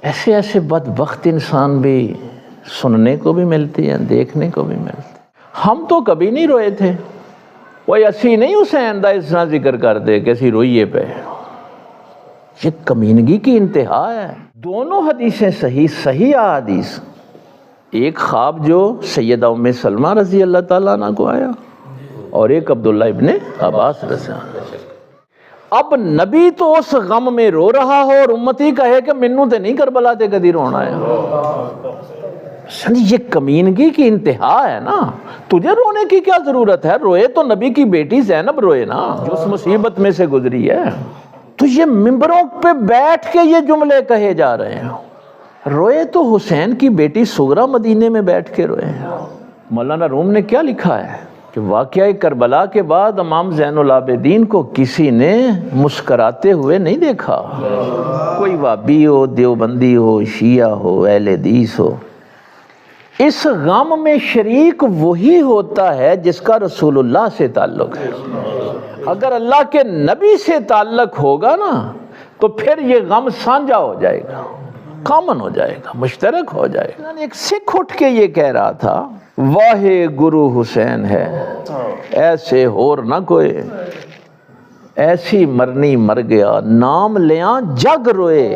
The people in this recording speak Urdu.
ایسے ایسے بدبخت انسان بھی سننے کو بھی ملتی ہیں، دیکھنے کو بھی ملتی ہیں۔ ہم تو کبھی نہیں روئے تھے، کوئی اسی نہیں حسین دا اس طرح ذکر کر دے کہ اسی روئیے پہ، یہ کمینگی کی انتہا ہے۔ دونوں حدیثیں صحیح احادیث، ایک خواب جو سیدہ ام سلمہ رضی اللہ تعالیٰ عنہ کو آیا اور ایک عبداللہ ابن عباس رضی اللہ عنہ۔ اب نبی تو اس غم میں رو رہا ہو اور امتی کہے کہ منوں تے نہیں کربلا تے کدی رونا ہے، یہ کمینگی کی انتہا ہے نا۔ تجھے رونے کی کیا ضرورت ہے؟ روئے تو نبی کی بیٹی زینب روئے نا، جو اس مصیبت میں سے گزری ہے۔ تو یہ ممبروں پہ بیٹھ کے یہ جملے کہے جا رہے ہیں، روئے تو حسین کی بیٹی سغرا مدینے میں بیٹھ کے روئے ہیں۔ مولانا روم نے کیا لکھا ہے کہ واقعہ کربلا کے بعد امام زین العابدین کو کسی نے مسکراتے ہوئے نہیں دیکھا، کوئی وابی ہو، دیوبندی ہو، شیعہ ہو، اہل حدیث ہو۔ اس غم میں شریک وہی ہوتا ہے جس کا رسول اللہ سے تعلق ہے۔ اگر اللہ کے نبی سے تعلق ہوگا نا تو پھر یہ غم سانجھا ہو جائے گا، کامن ہو جائے گا، مشترک ہو جائے گا۔ ایک سکھ اٹھ کے یہ کہہ رہا تھا، واہے گرو حسین ہے ایسے اور نہ کوئی، ایسی مرنی مر گیا نام لیاں جگ روئے۔